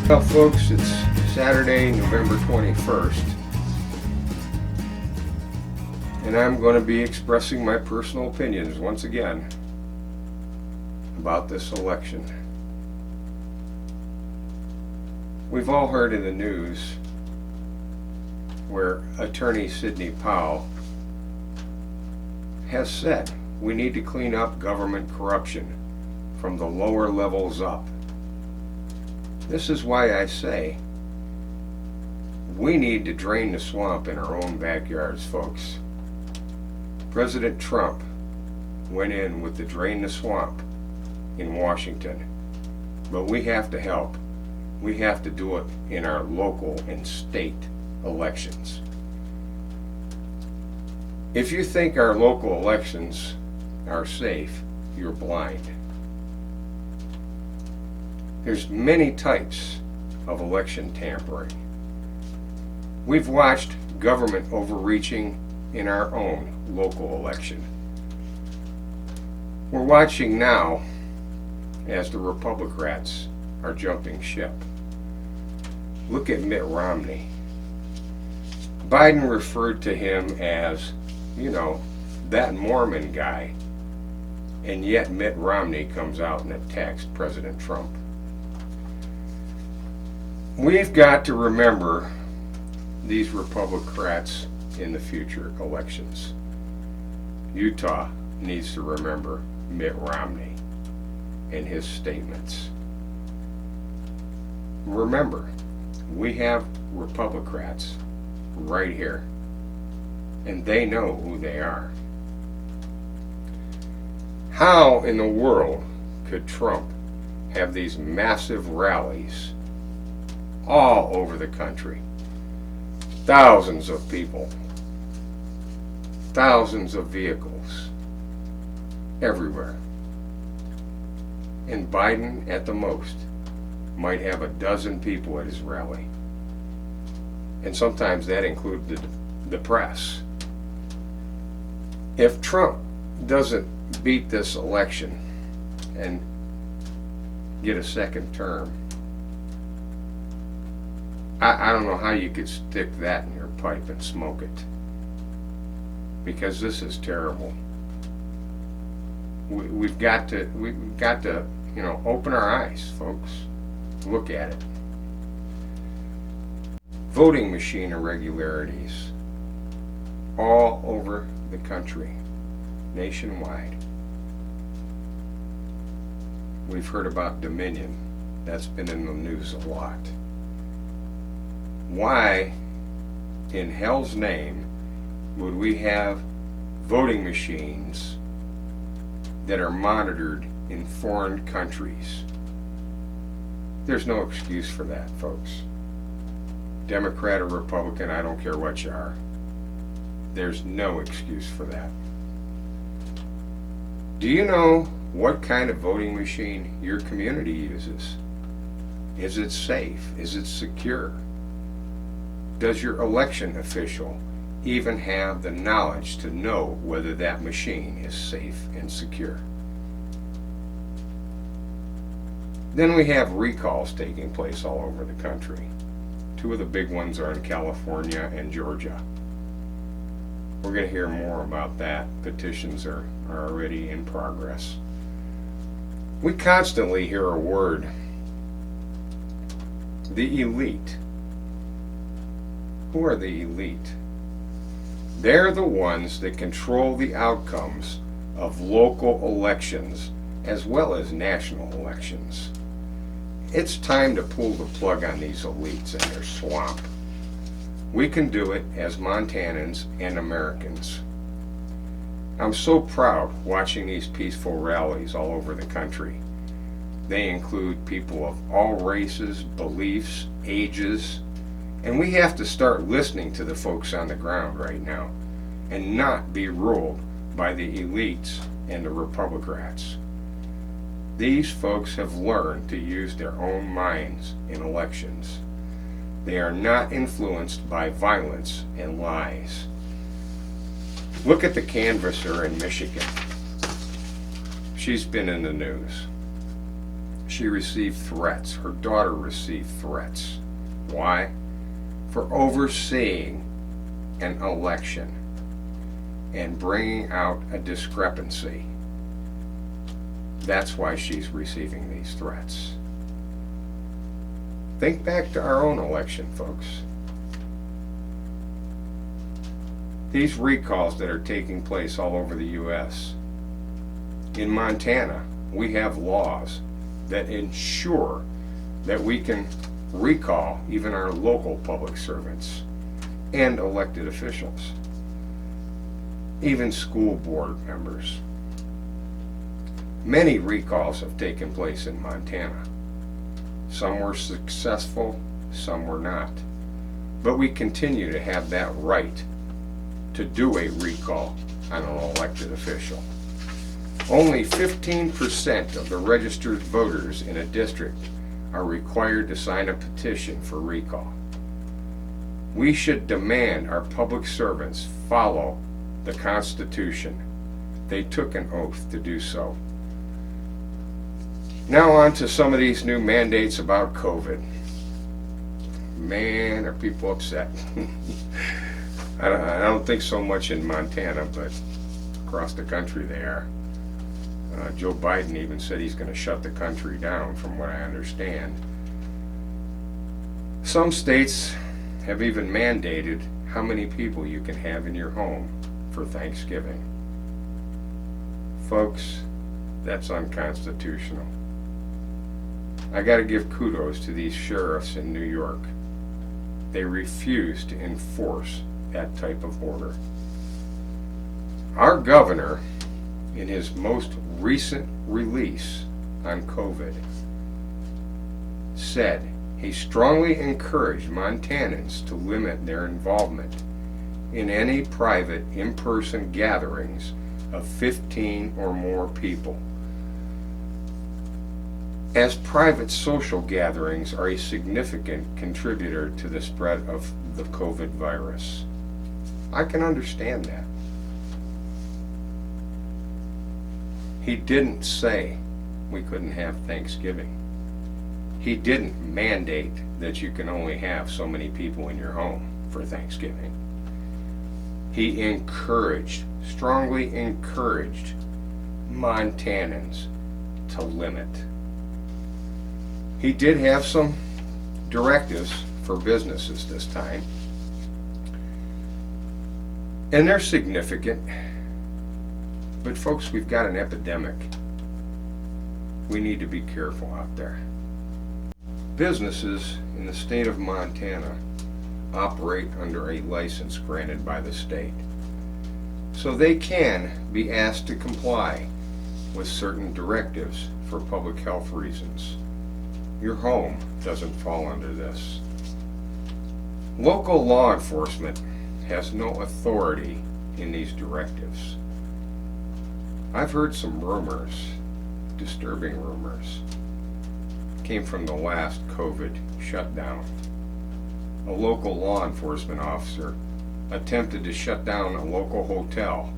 Well, folks, it's Saturday, November 21st, and I'm going to be expressing my personal opinions once again about this election. We've all heard in the news where Attorney Sidney Powell has said we need to clean up government corruption from the lower levels up. This is why I say we need to drain the swamp in our own backyards, folks. President Trump went in with the drain the swamp in Washington, but we have to help. We have to do it in our local and state elections. If you think our local elections are safe, you're blind. There's many types of election tampering. We've watched government overreaching in our own local election. We're watching now as the Republicans are jumping ship. Look at Mitt Romney. Biden referred to him as, that Mormon guy, and yet Mitt Romney comes out and attacks President Trump. We've got to remember these Republicans in the future elections. Utah needs to remember Mitt Romney and his statements. Remember, we have Republicans right here, and they know who they are. How in the world could Trump have these massive rallies all over the country? Thousands of people, thousands of vehicles, everywhere. And Biden, at the most, might have a dozen people at his rally. And sometimes that includes the press. If Trump doesn't beat this election and get a second term, I don't know how you could stick that in your pipe and smoke it, because this is terrible. We've got to open our eyes, folks. Look at it. Voting machine irregularities all over the country, nationwide. We've heard about Dominion. That's been in the news a lot. Why in hell's name would we have voting machines that are monitored in foreign countries? There's no excuse for that, folks. Democrat or Republican, I don't care what you are. There's no excuse for that. Do you know what kind of voting machine your community uses? Is it safe? Is it secure? Does your election official even have the knowledge to know whether that machine is safe and secure? Then we have recalls taking place all over the country. Two of the big ones are in California and Georgia. We're going to hear more about that. Petitions are already in progress. We constantly hear a word, the elite. Who are the elite? They're the ones that control the outcomes of local elections as well as national elections. It's time to pull the plug on these elites and their swamp. We can do it as Montanans and Americans. I'm so proud watching these peaceful rallies all over the country. They include people of all races, beliefs, ages, and we have to start listening to the folks on the ground right now and not be ruled by the elites and the Republicans. These folks have learned to use their own minds in elections. They are not influenced by violence and lies. Look at the canvasser in Michigan. She's been in the news. she received threats. Her daughter received threats. Why? For overseeing an election and bringing out a discrepancy. That's why she's receiving these threats. Think back to our own election, folks. These recalls that are taking place all over the U.S. In Montana, we have laws that ensure that we can recall even our local public servants and elected officials, even school board members. Many recalls have taken place in Montana. Some were successful, some were not. But we continue to have that right to do a recall on an elected official. Only 15% of the registered voters in a district are required to sign a petition for recall. We should demand our public servants follow the Constitution. They took an oath to do so. Now on to some of these new mandates about COVID. Man, are people upset. I don't think so much in Montana, but across the country they are. Joe Biden even said he's going to shut the country down, from what I understand. Some states have even mandated how many people you can have in your home for Thanksgiving. Folks, that's unconstitutional. I got to give kudos to these sheriffs in New York. They refuse to enforce that type of order. Our governor, in his most recent release on COVID, said he strongly encouraged Montanans to limit their involvement in any private in-person gatherings of 15 or more people, as private social gatherings are a significant contributor to the spread of the COVID virus. I can understand that. He didn't say we couldn't have Thanksgiving. He didn't mandate that you can only have so many people in your home for Thanksgiving. He encouraged, strongly encouraged Montanans to limit. He did have some directives for businesses this time, and they're significant. But folks, we've got an epidemic. We need to be careful out there. Businesses in the state of Montana operate under a license granted by the state, so they can be asked to comply with certain directives for public health reasons. Your home doesn't fall under this. Local law enforcement has no authority in these directives. I've heard some rumors, disturbing rumors, came from the last COVID shutdown. A local law enforcement officer attempted to shut down a local hotel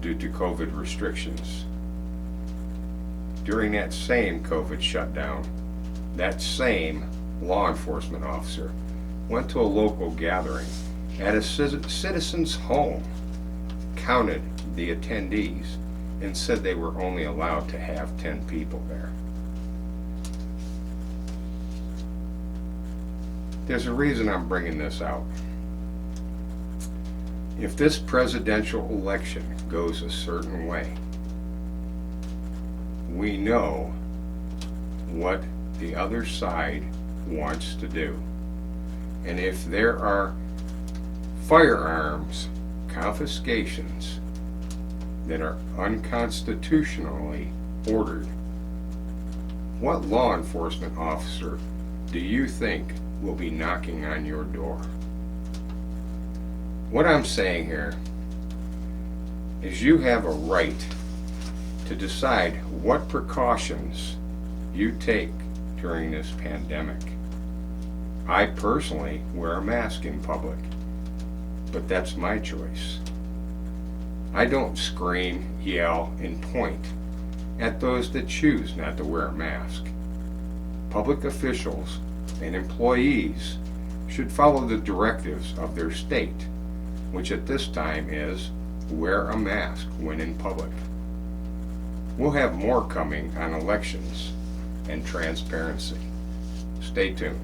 due to COVID restrictions. During that same COVID shutdown, that same law enforcement officer went to a local gathering at a citizen's home, counted the attendees, and said they were only allowed to have 10 people there. There's a reason I'm bringing this out. If this presidential election goes a certain way, we know what the other side wants to do. And if there are firearms confiscations that are unconstitutionally ordered, what law enforcement officer do you think will be knocking on your door? What I'm saying here is you have a right to decide what precautions you take during this pandemic. I personally wear a mask in public, but that's my choice. I don't scream, yell, and point at those that choose not to wear a mask. public officials and employees should follow the directives of their state, which at this time is wear a mask when in public. We'll have more coming on elections and transparency. Stay tuned.